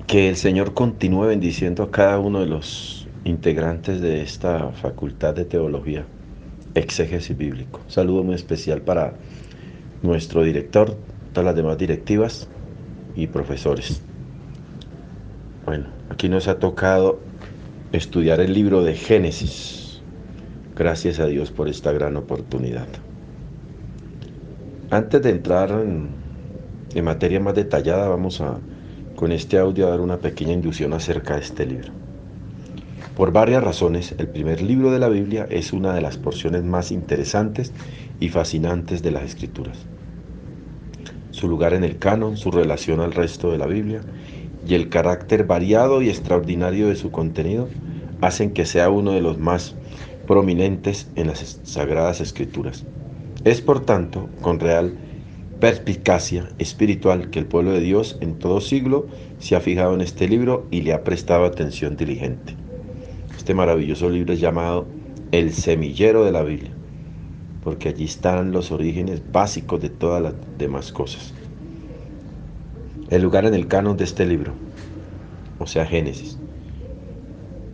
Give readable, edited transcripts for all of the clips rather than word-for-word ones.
Que el Señor continúe bendiciendo a cada uno de los integrantes de esta facultad de teología, exégesis bíblico. Un saludo muy especial para nuestro director, todas las demás directivas y profesores. Bueno, aquí nos ha tocado estudiar el libro de Génesis. Gracias a Dios por esta gran oportunidad. Antes de entrar en materia más detallada, vamos a con este audio a dar una pequeña inducción acerca de este libro. Por varias razones, el primer libro de la Biblia es una de las porciones más interesantes y fascinantes de las Escrituras. Su lugar en el canon, su relación al resto de la Biblia y el carácter variado y extraordinario de su contenido hacen que sea uno de los más prominentes en las Sagradas Escrituras. Es por tanto con real perspicacia espiritual que el pueblo de Dios en todo siglo se ha fijado en este libro y le ha prestado atención diligente. Este maravilloso libro es llamado El Semillero de la Biblia, porque allí están los orígenes básicos de todas las demás cosas. El lugar en el canon de este libro, o sea Génesis,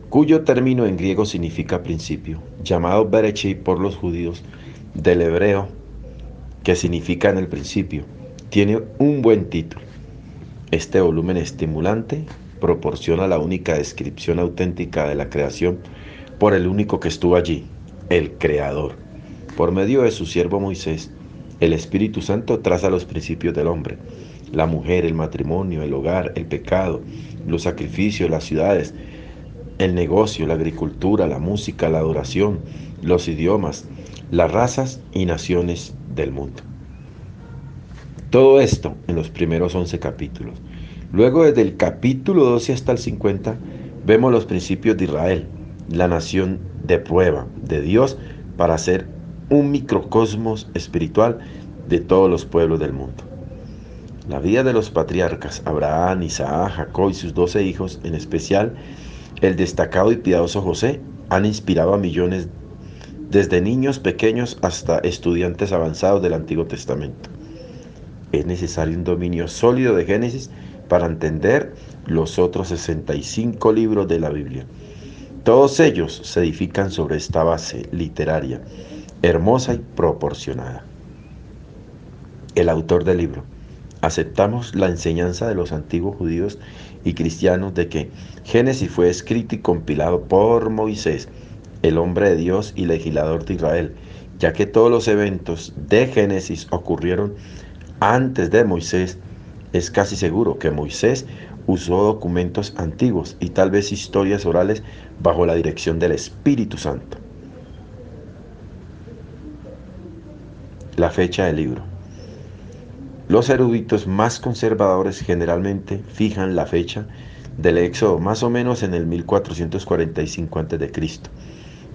cuyo término en griego significa principio, llamado Bereshit por los judíos del hebreo, que significa en el principio, tiene un buen título. Este volumen estimulante proporciona la única descripción auténtica de la creación por el único que estuvo allí, el Creador. Por medio de su siervo Moisés, el Espíritu Santo traza los principios del hombre, la mujer, el matrimonio, el hogar, el pecado, los sacrificios, las ciudades, el negocio, la agricultura, la música, la adoración, los idiomas, las razas y naciones del mundo. Todo esto en los primeros 11 capítulos. Luego, desde el capítulo 12 hasta el 50, vemos los principios de Israel, la nación de prueba de Dios para ser un microcosmos espiritual de todos los pueblos del mundo. La vida de los patriarcas, Abraham, Isaac, Jacob y sus 12 hijos, en especial el destacado y piadoso José, han inspirado a millones, desde niños pequeños hasta estudiantes avanzados del Antiguo Testamento. Es necesario un dominio sólido de Génesis para entender los otros 65 libros de la Biblia. Todos ellos se edifican sobre esta base literaria, hermosa y proporcionada. El autor del libro. Aceptamos la enseñanza de los antiguos judíos y cristianos de que Génesis fue escrito y compilado por Moisés, el hombre de Dios y legislador de Israel, ya que todos los eventos de Génesis ocurrieron antes de Moisés. Es casi seguro que Moisés usó documentos antiguos y tal vez historias orales bajo la dirección del Espíritu Santo. La fecha del libro. Los eruditos más conservadores generalmente fijan la fecha del Éxodo más o menos en el 1445 a.C.,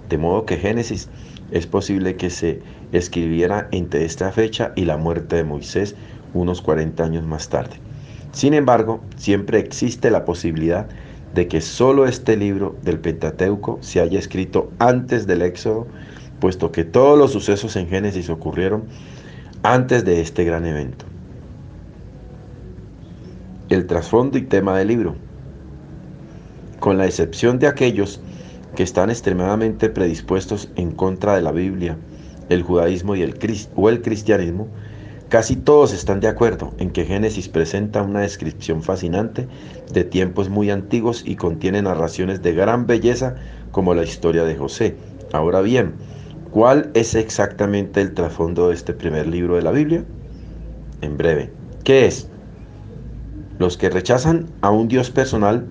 de modo que Génesis es posible que se escribiera entre esta fecha y la muerte de Moisés unos 40 años más tarde. Sin embargo, siempre existe la posibilidad de que solo este libro del Pentateuco se haya escrito antes del Éxodo, puesto que todos los sucesos en Génesis ocurrieron antes de este gran evento. El trasfondo y tema del libro. Con la excepción de aquellos que están extremadamente predispuestos en contra de la Biblia, el judaísmo y el cristianismo, casi todos están de acuerdo en que Génesis presenta una descripción fascinante de tiempos muy antiguos y contiene narraciones de gran belleza como la historia de José. Ahora bien, ¿cuál es exactamente el trasfondo de este primer libro de la Biblia? En breve, ¿qué es? Los que rechazan a un Dios personal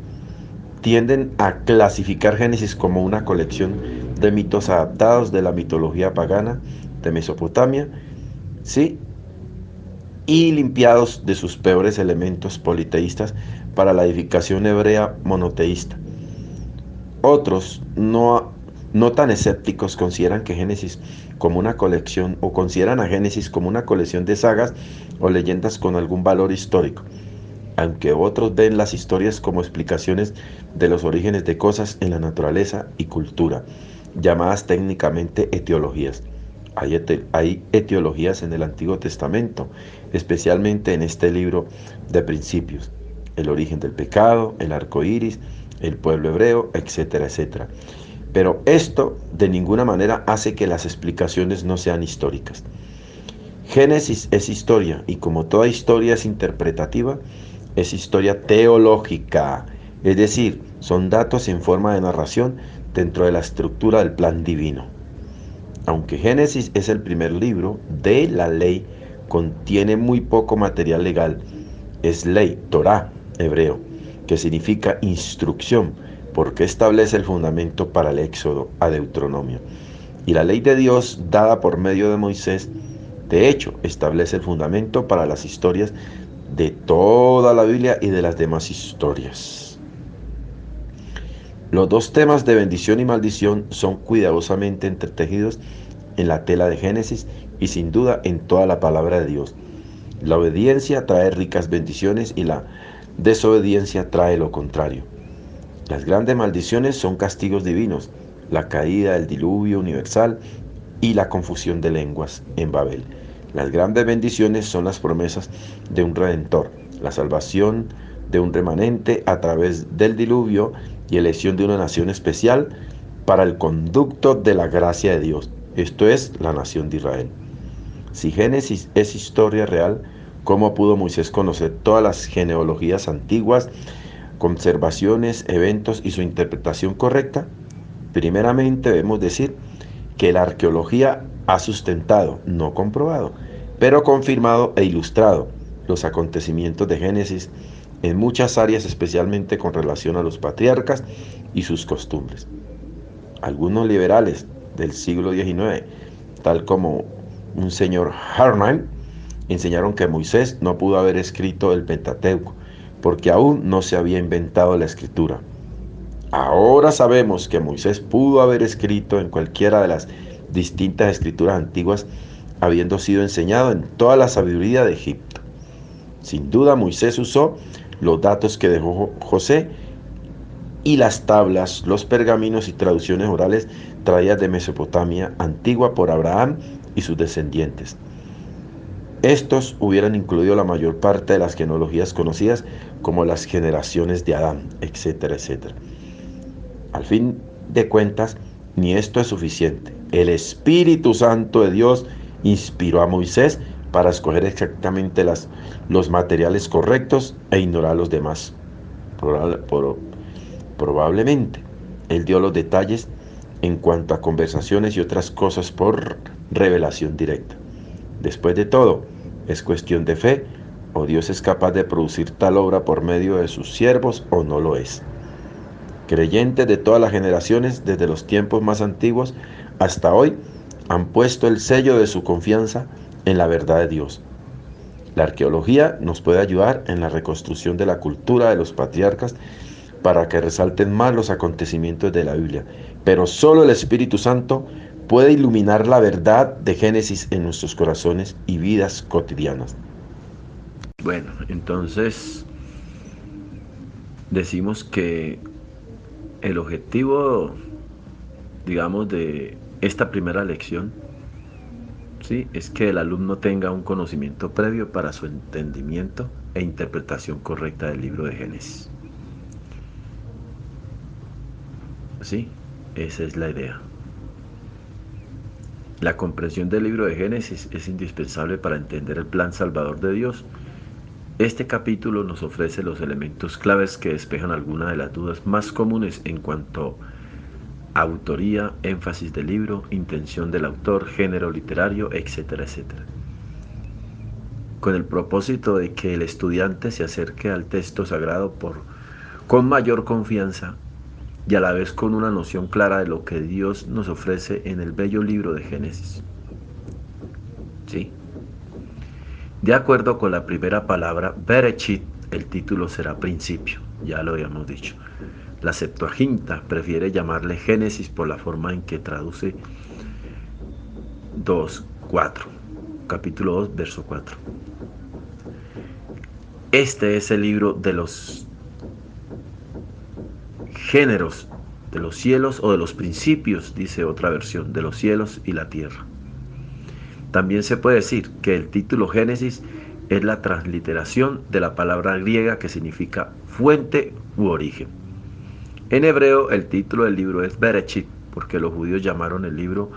tienden a clasificar Génesis como una colección de mitos adaptados de la mitología pagana de Mesopotamia, sí, y limpiados de sus peores elementos politeístas para la edificación hebrea monoteísta. Otros, no tan escépticos, consideran que Génesis como una colección, o consideran a Génesis como una colección de sagas o leyendas con algún valor histórico, aunque otros ven las historias como explicaciones de los orígenes de cosas en la naturaleza y cultura, llamadas técnicamente etiologías. Hay etiologías en el Antiguo Testamento, especialmente en este libro de Principios. el origen del pecado, el arco iris, el pueblo hebreo, etcétera, etcétera. Pero esto de ninguna manera hace que las explicaciones no sean históricas. Génesis es historia y como toda historia es interpretativa, es historia teológica, es decir, son datos en forma de narración dentro de la estructura del plan divino. Aunque Génesis es el primer libro de la ley, contiene muy poco material legal. Es ley, Torá, hebreo, que significa instrucción, porque establece el fundamento para el Éxodo a Deuteronomio. Y la ley de Dios, dada por medio de Moisés, de hecho, establece el fundamento para las historias de toda la Biblia y de las demás historias. Los dos temas de bendición y maldición son cuidadosamente entretejidos en la tela de Génesis y sin duda en toda la palabra de Dios. La obediencia trae ricas bendiciones y la desobediencia trae lo contrario. Las grandes maldiciones son castigos divinos, la caída, el diluvio universal y la confusión de lenguas en Babel. Las grandes bendiciones son las promesas de un redentor, la salvación de un remanente a través del diluvio y elección de una nación especial para el conducto de la gracia de Dios. Esto es la nación de Israel. Si Génesis es historia real, ¿cómo pudo Moisés conocer todas las genealogías antiguas, conservaciones, eventos y su interpretación correcta? Primeramente debemos decir que la arqueología ha sustentado, no comprobado, pero confirmado e ilustrado los acontecimientos de Génesis en muchas áreas, especialmente con relación a los patriarcas y sus costumbres. Algunos liberales del siglo XIX, tal como un señor Hartman, enseñaron que Moisés no pudo haber escrito el Pentateuco, porque aún no se había inventado la escritura. Ahora sabemos que Moisés pudo haber escrito en cualquiera de las distintas escrituras antiguas, habiendo sido enseñado en toda la sabiduría de Egipto. Sin duda Moisés usó los datos que dejó José y las tablas, los pergaminos y traducciones orales traídas de Mesopotamia antigua por Abraham y sus descendientes. Estos hubieran incluido la mayor parte de las genealogías conocidas como las generaciones de Adán, etcétera, etcétera. Al fin de cuentas, ni esto es suficiente. El Espíritu Santo de Dios inspiró a Moisés para escoger exactamente los materiales correctos e ignorar los demás. Probablemente, él dio los detalles en cuanto a conversaciones y otras cosas por revelación directa. Después de todo, es cuestión de fe, o Dios es capaz de producir tal obra por medio de sus siervos o no lo es. Creyentes de todas las generaciones, desde los tiempos más antiguos hasta hoy, han puesto el sello de su confianza en la verdad de Dios. La arqueología nos puede ayudar en la reconstrucción de la cultura de los patriarcas para que resalten más los acontecimientos de la Biblia, pero solo el Espíritu Santo puede iluminar la verdad de Génesis en nuestros corazones y vidas cotidianas. Bueno, entonces decimos que el objetivo, digamos, de esta primera lección, ¿sí?, es que el alumno tenga un conocimiento previo para su entendimiento e interpretación correcta del libro de Génesis. Sí, esa es la idea. La comprensión del libro de Génesis es indispensable para entender el plan salvador de Dios. Este capítulo nos ofrece los elementos claves que despejan algunas de las dudas más comunes en cuanto a autoría, énfasis del libro, intención del autor, género literario, etcétera, etcétera. Con el propósito de que el estudiante se acerque al texto sagrado con mayor confianza y a la vez con una noción clara de lo que Dios nos ofrece en el bello libro de Génesis. ¿Sí? De acuerdo con la primera palabra, Bereshit, el título será principio, ya lo habíamos dicho. La Septuaginta prefiere llamarle Génesis por la forma en que traduce 2:4, capítulo 2, verso 4. Este es el libro de los géneros de los cielos o de los principios, dice otra versión, de los cielos y la tierra. También se puede decir que el título Génesis es la transliteración de la palabra griega que significa fuente u origen. En hebreo, el título del libro es Bereshit, porque los judíos llamaron el libro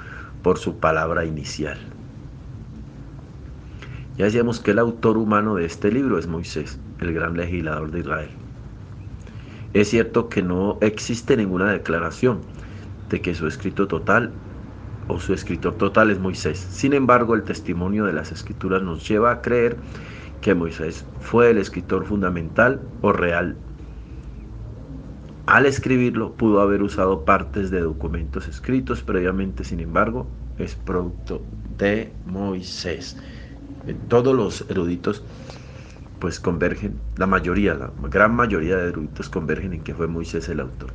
por su palabra inicial. Ya decíamos que el autor humano de este libro es Moisés, el gran legislador de Israel. Es cierto que no existe ninguna declaración de que su escritor total es Moisés. Sin embargo, el testimonio de las escrituras nos lleva a creer que Moisés fue el escritor fundamental o real. Al escribirlo, pudo haber usado partes de documentos escritos previamente, sin embargo, es producto de Moisés. Todos los eruditos pues convergen, la gran mayoría de eruditos convergen en que fue Moisés el autor.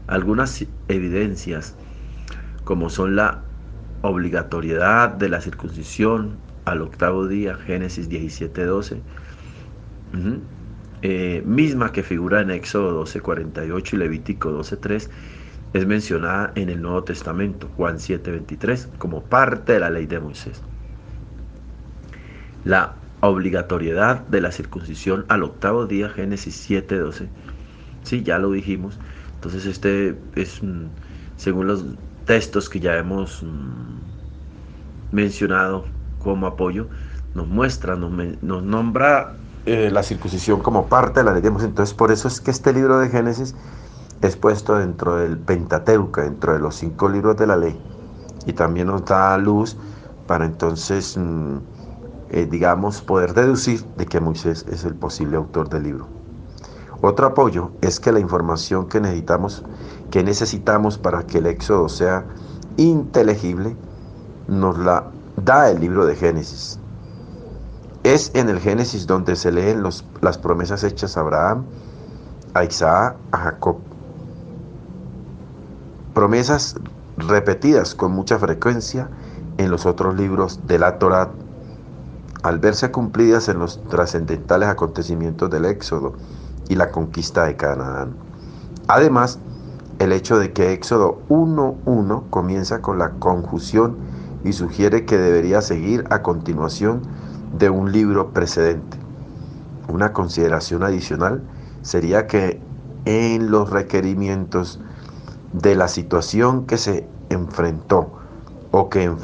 Algunas evidencias, como son la obligatoriedad de la circuncisión al octavo día, Génesis 17:12, misma que figura en Éxodo 12:48 y Levítico 12:3, es mencionada en el Nuevo Testamento, Juan 7:23, como parte de la ley de Moisés. La obligatoriedad de la circuncisión al octavo día, Génesis 7:12, sí, ya lo dijimos. Entonces este es, según los textos que ya hemos mencionado como apoyo, nos muestra, nos nombra la circuncisión como parte de la ley de Moisés. Entonces por eso es que este libro de Génesis es puesto dentro del Pentateuco, dentro de los 5 libros de la ley, y también nos da luz para entonces digamos poder deducir de que Moisés es el posible autor del libro. Otro apoyo es que la información que necesitamos para que el Éxodo sea inteligible nos la da el libro de Génesis. Es en el Génesis donde se leen las promesas hechas a Abraham, a Isaac, a Jacob. Promesas repetidas con mucha frecuencia en los otros libros de la Torá, al verse cumplidas en los trascendentales acontecimientos del Éxodo y la conquista de Canaán. Además, el hecho de que Éxodo 1:1 comienza con la conjunción y sugiere que debería seguir a continuación de un libro precedente. Una consideración adicional sería que en los requerimientos de la situación que se enfrentó, o que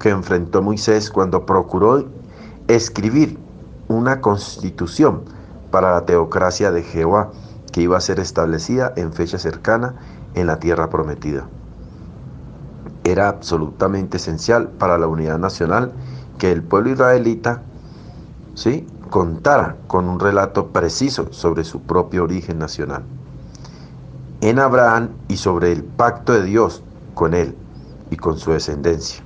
enfrentó Moisés cuando procuró escribir una constitución para la teocracia de Jehová, que iba a ser establecida en fecha cercana en la tierra prometida. Era absolutamente esencial para la unidad nacional que el pueblo israelita contara con un relato preciso sobre su propio origen nacional en Abraham y sobre el pacto de Dios con él y con su descendencia.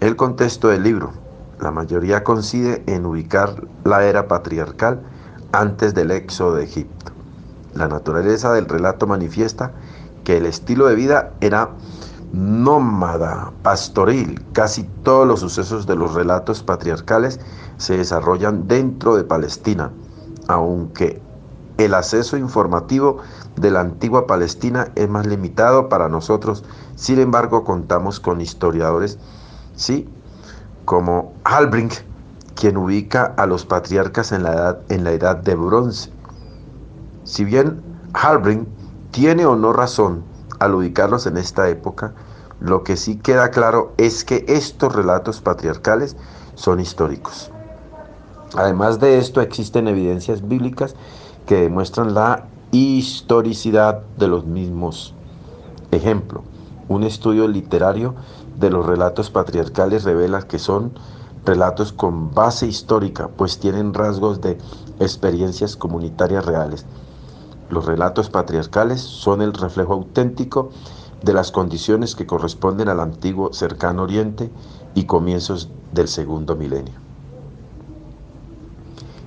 El contexto del libro, la mayoría coincide en ubicar la era patriarcal antes del éxodo de Egipto. La naturaleza del relato manifiesta que el estilo de vida era nómada, pastoril. Casi todos los sucesos de los relatos patriarcales se desarrollan dentro de Palestina, aunque el acceso informativo de la antigua Palestina es más limitado para nosotros. Sin embargo, contamos con historiadores, como Halbrink, quien ubica a los patriarcas en la edad de bronce. Si bien Halbrink tiene o no razón al ubicarlos en esta época, lo que sí queda claro es que estos relatos patriarcales son históricos. Además de esto, existen evidencias bíblicas que demuestran la historicidad de los mismos. Ejemplo, un estudio literario de los relatos patriarcales revela que son relatos con base histórica, pues tienen rasgos de experiencias comunitarias reales. Los relatos patriarcales son el reflejo auténtico de las condiciones que corresponden al antiguo cercano oriente y comienzos del segundo milenio.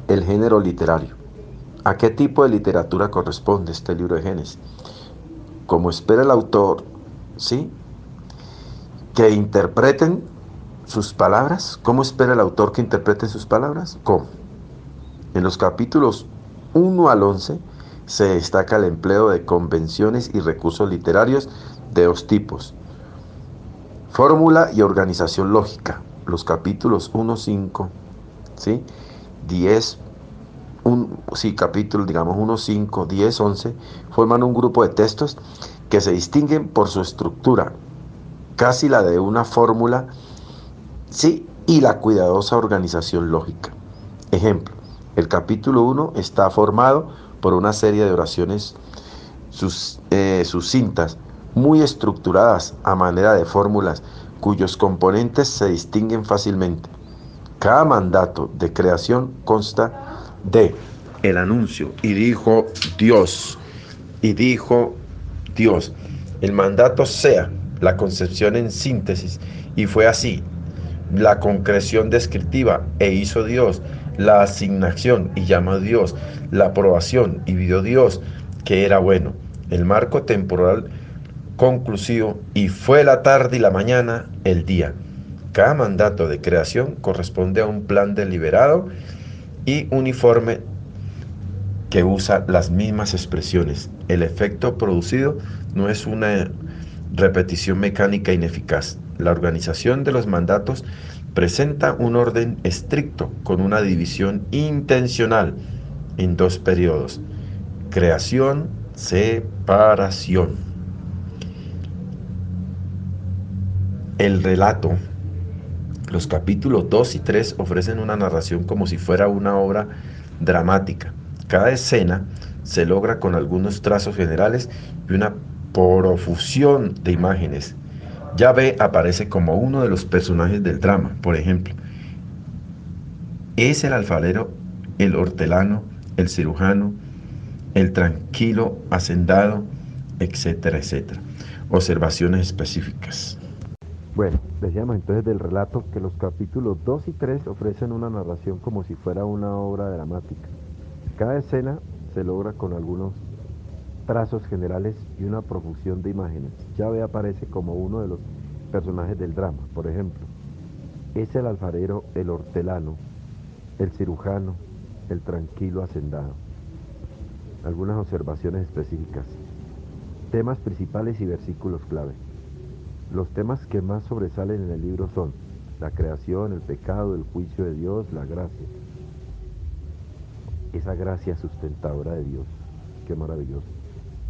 El género literario. ¿A qué tipo de literatura corresponde este libro de Génesis? Como espera el autor, que interpreten sus palabras. ¿Cómo espera el autor que interpreten sus palabras? ¿Cómo? En los capítulos 1 al 11 se destaca el empleo de convenciones y recursos literarios de dos tipos: fórmula y organización lógica. los capítulos 1, 5, ¿sí? 10, capítulos, digamos 1, 5, 10, 11, forman un grupo de textos que se distinguen por su estructura, casi la de una fórmula, ¿sí? Y la cuidadosa organización lógica. Ejemplo, el capítulo 1 está formado por una serie de oraciones sucintas, muy estructuradas a manera de fórmulas, cuyos componentes se distinguen fácilmente. Cada mandato de creación consta de el anuncio, y dijo Dios, y dijo Dios. El mandato sea la concepción en síntesis, y fue así. La concreción descriptiva, e hizo Dios. La asignación, y llamó Dios. La aprobación, y vio Dios que era bueno. El marco temporal conclusivo, y fue la tarde y la mañana el día. Cada mandato de creación corresponde a un plan deliberado y uniforme que usa las mismas expresiones. El efecto producido no es una repetición mecánica ineficaz. La organización de los mandatos presenta un orden estricto con una división intencional en dos periodos: creación, separación. El relato. Los capítulos 2 y 3 ofrecen una narración como si fuera una obra dramática. Cada escena se logra con algunos trazos generales y una profusión de imágenes. Yahvé aparece como uno de los personajes del drama. Por ejemplo, es el alfarero, el hortelano, el cirujano, el tranquilo hacendado, etcétera, etcétera. Observaciones específicas. Bueno, decíamos entonces del relato que los capítulos 2 y 3 ofrecen una narración como si fuera una obra dramática. Cada escena se logra con algunos trazos generales y una profusión de imágenes. Yahvé aparece como uno de los personajes del drama. Por ejemplo, es el alfarero, el hortelano, el cirujano, el tranquilo hacendado. Algunas observaciones específicas. Temas principales y versículos clave. Los temas que más sobresalen en el libro son la creación, el pecado, el juicio de Dios, la gracia. Esa gracia sustentadora de Dios. Qué maravilloso.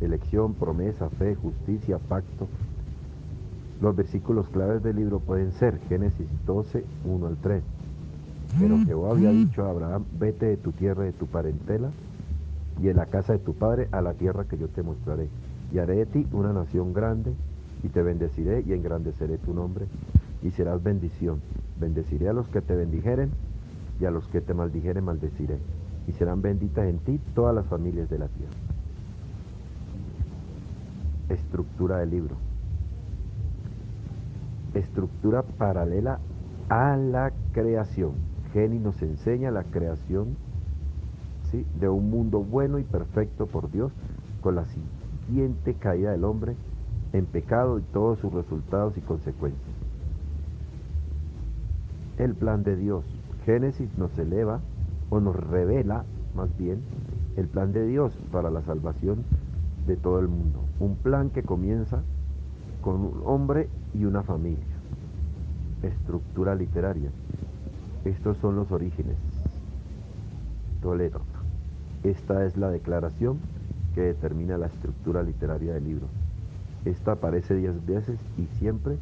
Elección, promesa, fe, justicia, pacto. Los versículos claves del libro pueden ser Génesis 12, 1 al 3. Pero Jehová había dicho a Abraham: vete de tu tierra, de tu parentela, y de la casa de tu padre a la tierra que yo te mostraré. Y haré de ti una nación grande, y te bendeciré y engrandeceré tu nombre, y serás bendición. Bendeciré a los que te bendijeren, y a los que te maldijeren maldeciré. Y serán benditas en ti todas las familias de la tierra. Estructura del libro. Estructura paralela a la creación. Génesis nos enseña la creación, ¿sí?, de un mundo bueno y perfecto por Dios, con la siguiente caída del hombre en pecado y todos sus resultados y consecuencias. El plan de Dios. Génesis nos eleva, o nos revela más bien, el plan de Dios para la salvación de todo el mundo. Un plan que comienza con un hombre y una familia. Estructura literaria. Estos son los orígenes. Toledo. Esta es la declaración que determina la estructura literaria del libro. Esta aparece 10 veces y siempre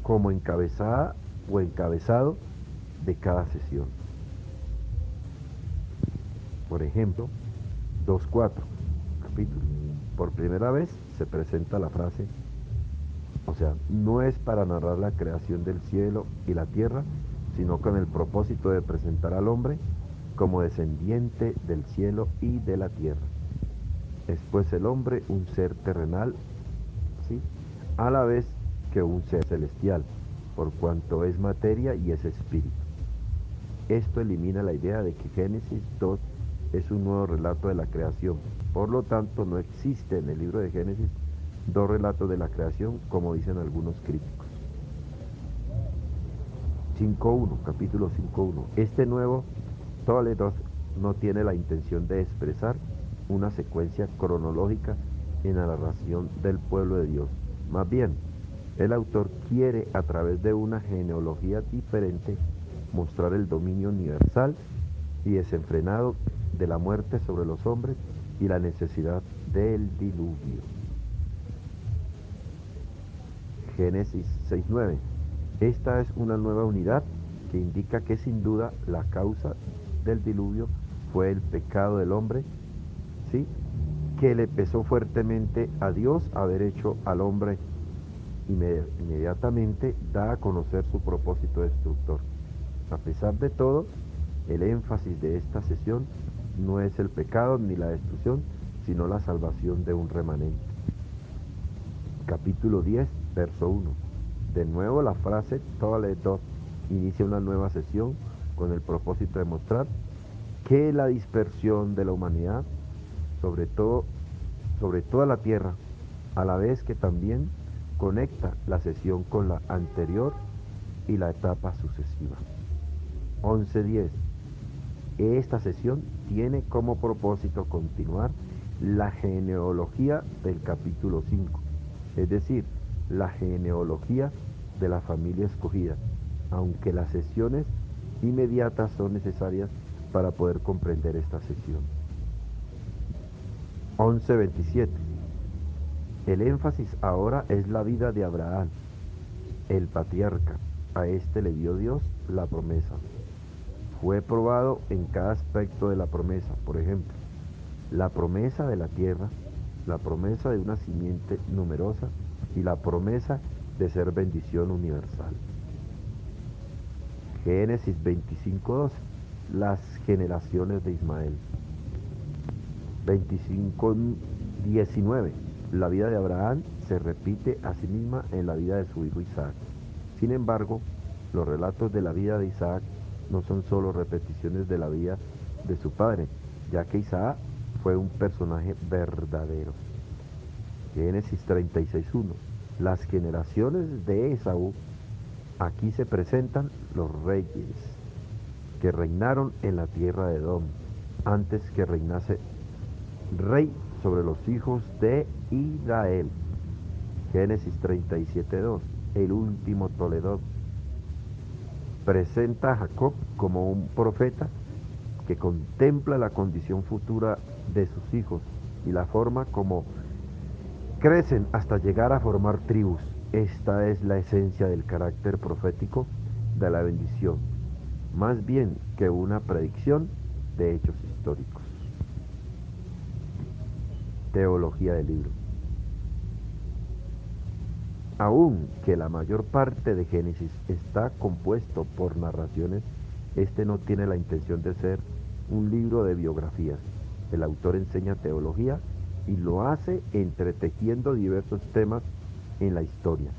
como encabezada o encabezado de cada sesión. Por ejemplo, 2.4, capítulo. Por primera vez se presenta la frase, o sea, no es para narrar la creación del cielo y la tierra, sino con el propósito de presentar al hombre como descendiente del cielo y de la tierra. Es pues el hombre un ser terrenal, ¿sí?, a la vez que un ser celestial, por cuanto es materia y es espíritu. Esto elimina la idea de que Génesis 2 es un nuevo relato de la creación. Por lo tanto, no existe en el libro de Génesis dos relatos de la creación, como dicen algunos críticos. 5.1, capítulo 5.1. Este nuevo Toledo no tiene la intención de expresar una secuencia cronológica en la narración del pueblo de Dios. Más bien, El autor quiere, a través de una genealogía diferente, mostrar el dominio universal y desenfrenado de la muerte sobre los hombres y la necesidad del diluvio. Génesis 6:9. Esta es una nueva unidad que indica que sin duda la causa del diluvio fue el pecado del hombre, ¿sí? Que le pesó fuertemente a Dios haber hecho al hombre. Inmediatamente da a conocer su propósito destructor. A pesar de todo, el énfasis de esta sesión no es el pecado ni la destrucción, sino la salvación de un remanente. Capítulo 10, verso 1. De nuevo la frase Toledot inicia una nueva sesión con el propósito de mostrar que la dispersión de la humanidad sobre toda la tierra, a la vez que también conecta la sesión con la anterior y la etapa sucesiva. 11.10. Esta sesión tiene como propósito continuar la genealogía del capítulo 5, es decir, la genealogía de la familia escogida, aunque las sesiones inmediatas son necesarias para poder comprender esta sesión. 11.27. El énfasis ahora es la vida de Abraham, el patriarca. A este le dio Dios la promesa. Fue probado en cada aspecto de la promesa, por ejemplo, la promesa de la tierra, la promesa de una simiente numerosa y la promesa de ser bendición universal. Génesis 25:12. Las generaciones de Ismael. 25:19. La vida de Abraham se repite a sí misma en la vida de su hijo Isaac. Sin embargo, los relatos de la vida de Isaac no son solo repeticiones de la vida de su padre, ya que Isaac fue un personaje verdadero. Génesis 36:1. Las generaciones de Esaú. Aquí se presentan los reyes que reinaron en la tierra de Edom, antes que reinase rey sobre los hijos de Israel. Génesis 37:2. El último Toledot presenta a Jacob como un profeta que contempla la condición futura de sus hijos y la forma como crecen hasta llegar a formar tribus. Esta es la esencia del carácter profético de la bendición, más bien que una predicción de hechos históricos. Teología del libro. Aun que la mayor parte de Génesis está compuesto por narraciones, este no tiene la intención de ser un libro de biografías. El autor enseña teología y lo hace entretejiendo diversos temas en la historia.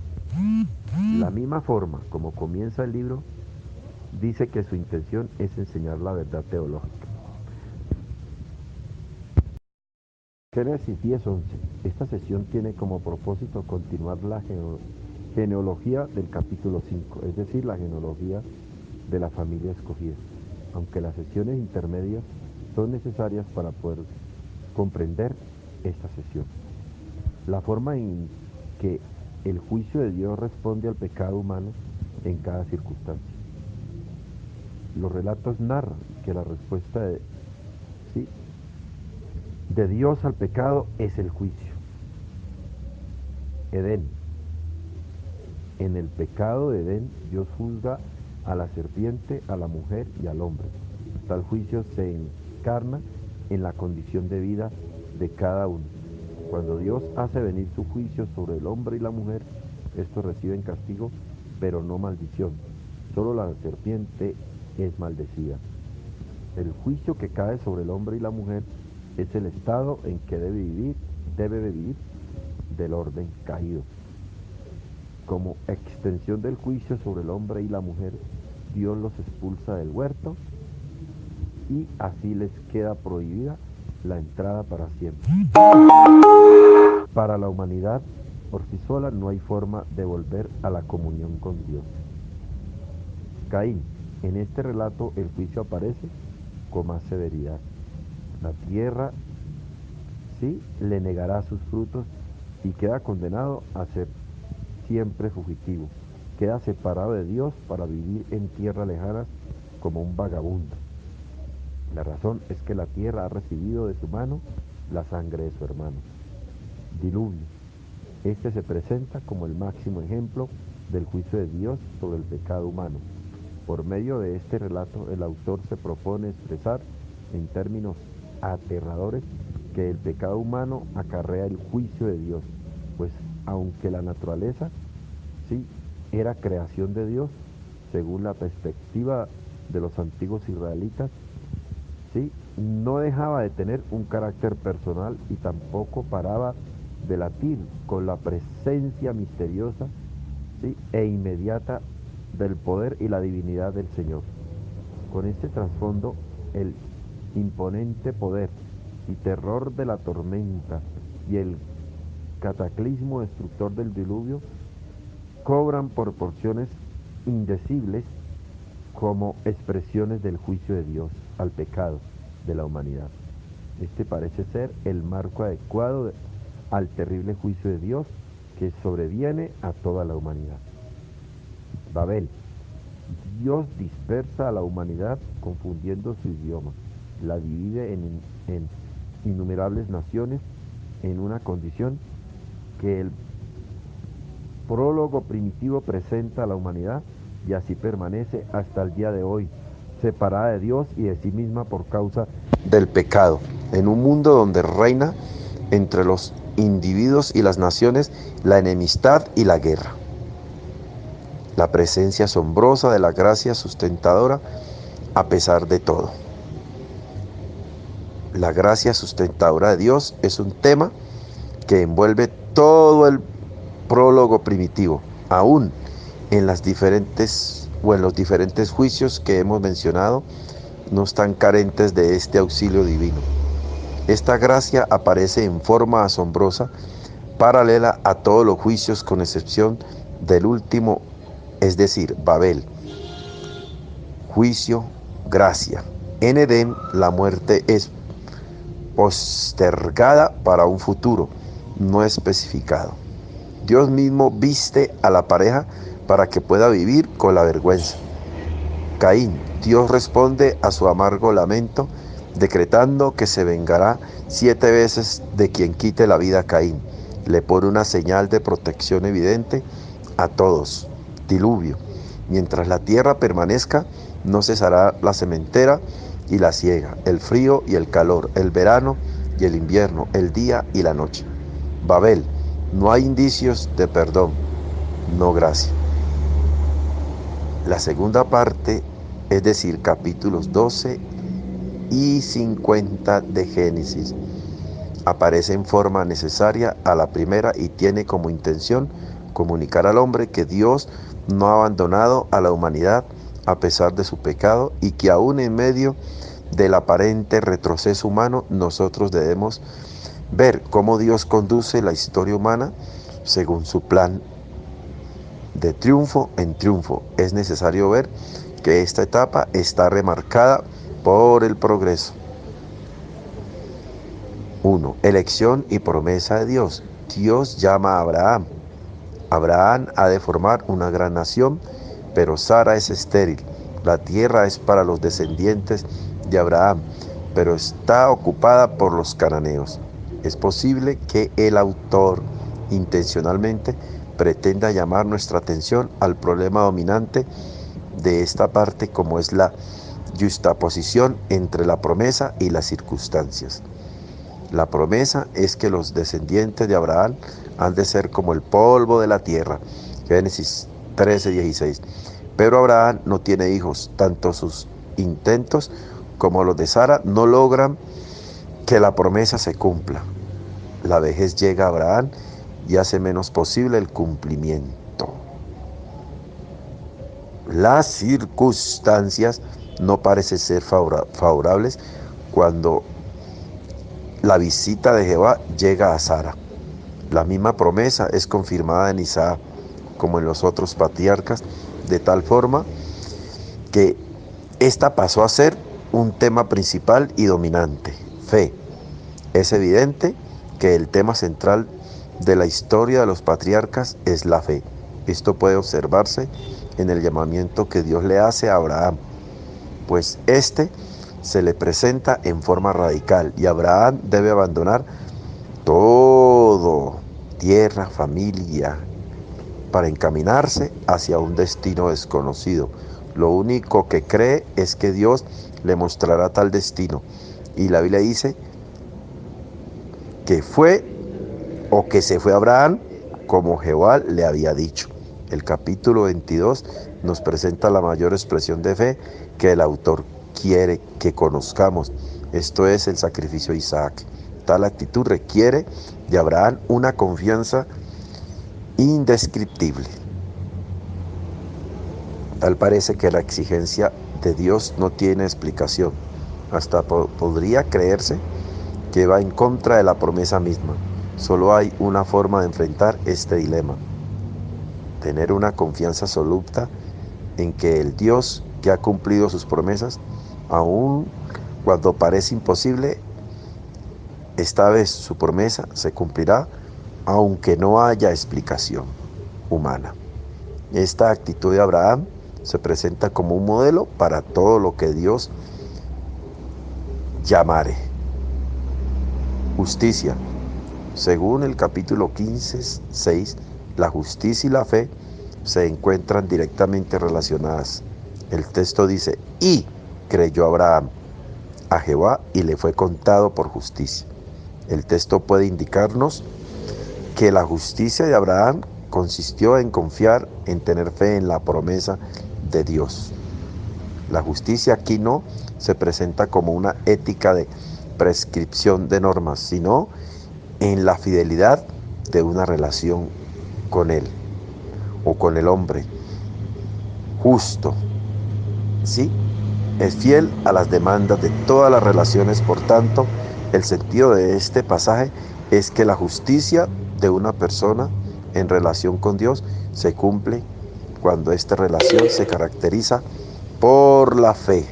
La misma forma como comienza el libro, dice que su intención es enseñar la verdad teológica. Génesis 10:11. Esta sesión tiene como propósito continuar la genealogía del capítulo 5, es decir, la genealogía de la familia escogida, aunque las sesiones intermedias son necesarias para poder comprender esta sesión. La forma en que el juicio de Dios responde al pecado humano en cada circunstancia. Los relatos narran que la respuesta de Dios al pecado es el juicio. Edén. En el pecado de Edén, Dios juzga a la serpiente, a la mujer y al hombre. Tal juicio se encarna en la condición de vida de cada uno. Cuando Dios hace venir su juicio sobre el hombre y la mujer, estos reciben castigo, pero no maldición. Solo la serpiente es maldecida. El juicio que cae sobre el hombre y la mujer es el estado en que debe vivir del orden caído. Como extensión del juicio sobre el hombre y la mujer, Dios los expulsa del huerto y así les queda prohibida la entrada para siempre. Para la humanidad, por sí sola, no hay forma de volver a la comunión con Dios. Caín. En este relato el juicio aparece con más severidad. La tierra le negará sus frutos y queda condenado a ser siempre fugitivo. Queda separado de Dios para vivir en tierras lejanas como un vagabundo. La razón es que la tierra ha recibido de su mano la sangre de su hermano. Diluvio. Este se presenta como el máximo ejemplo del juicio de Dios sobre el pecado humano. Por medio de este relato, el autor se propone expresar en términos aterradores que el pecado humano acarrea el juicio de Dios, pues aunque la naturaleza sí era creación de Dios, según la perspectiva de los antiguos israelitas, sí, no dejaba de tener un carácter personal y tampoco paraba de latir con la presencia misteriosa, sí, e inmediata del poder y la divinidad del Señor. Con este trasfondo, el imponente poder y terror de la tormenta y el cataclismo destructor del diluvio cobran proporciones indecibles como expresiones del juicio de Dios al pecado de la humanidad. Este parece ser el marco adecuado al terrible juicio de Dios que sobreviene a toda la humanidad. Babel. Dios dispersa a la humanidad confundiendo su idioma, la divide en innumerables naciones en una condición que el prólogo primitivo presenta a la humanidad y así permanece hasta el día de hoy, separada de Dios y de sí misma por causa del pecado, en un mundo donde reina entre los individuos y las naciones la enemistad y la guerra. La presencia asombrosa de la gracia sustentadora a pesar de todo. La gracia sustentadora de Dios es un tema que envuelve todo el prólogo primitivo, aún en los diferentes juicios que hemos mencionado, no están carentes de este auxilio divino. Esta gracia aparece en forma asombrosa, paralela a todos los juicios con excepción del último, es decir, Babel. Juicio, gracia. En Edén, la muerte es postergada para un futuro no especificado. Dios mismo viste a la pareja para que pueda vivir con la vergüenza. Caín, Dios responde a su amargo lamento, decretando que se vengará 7 veces de quien quite la vida a Caín. Le pone una señal de protección evidente a todos. Diluvio. Mientras la tierra permanezca, no cesará la sementera y la siega, el frío y el calor, el verano y el invierno, el día y la noche. Babel. No hay indicios de perdón, no gracia. La segunda parte, es decir, capítulos 12 y 50 de Génesis, aparece en forma necesaria a la primera y tiene como intención comunicar al hombre que Dios no ha abandonado a la humanidad a pesar de su pecado y que aún en medio del aparente retroceso humano nosotros debemos ver cómo Dios conduce la historia humana según su plan de triunfo en triunfo. Es necesario ver que esta etapa está remarcada por el progreso. 1. Elección y promesa de Dios. Dios llama a Abraham. Abraham ha de formar una gran nación, pero Sara es estéril. La tierra es para los descendientes de Abraham, pero está ocupada por los cananeos. Es posible que el autor intencionalmente pretenda llamar nuestra atención al problema dominante de esta parte, como es la yuxtaposición entre la promesa y las circunstancias. La promesa es que los descendientes de Abraham han de ser como el polvo de la tierra. Génesis 13:16. Pero Abraham no tiene hijos, tanto sus intentos como los de Sara no logran que la promesa se cumpla. La vejez llega a Abraham y hace menos posible el cumplimiento. Las circunstancias no parecen ser favorables cuando la visita de Jehová llega a Sara. La misma promesa es confirmada en Isaac como en los otros patriarcas, de tal forma que esta pasó a ser un tema principal y dominante, fe. Es evidente que el tema central de la historia de los patriarcas es la fe. Esto puede observarse en el llamamiento que Dios le hace a Abraham, pues este se le presenta en forma radical y Abraham debe abandonar todo, tierra, familia, para encaminarse hacia un destino desconocido. Lo único que cree es que Dios le mostrará tal destino. Y la Biblia dice que fue o que se fue Abraham como Jehová le había dicho. El capítulo 22 nos presenta la mayor expresión de fe que el autor quiere que conozcamos. Esto es el sacrificio de Isaac. Tal actitud requiere de Abraham una confianza indescriptible. Tal parece que la exigencia de Dios no tiene explicación. Hasta podría creerse que va en contra de la promesa misma. Solo hay una forma de enfrentar este dilema: tener una confianza absoluta en que el Dios que ha cumplido sus promesas, aun cuando parece imposible, esta vez su promesa se cumplirá, aunque no haya explicación humana. Esta actitud de Abraham se presenta como un modelo para todo lo que Dios llamare. Justicia. Según el capítulo 15:6, la justicia y la fe se encuentran directamente relacionadas. El texto dice: y creyó Abraham a Jehová y le fue contado por justicia. El texto puede indicarnos que la justicia de Abraham consistió en confiar, en tener fe en la promesa de Dios. La justicia aquí no se presenta como una ética de prescripción de normas, sino en la fidelidad de una relación con Él o con el hombre justo. ¿Sí? Es fiel a las demandas de todas las relaciones. Por tanto, el sentido de este pasaje es que la justicia de una persona en relación con Dios se cumple cuando esta relación se caracteriza por la fe.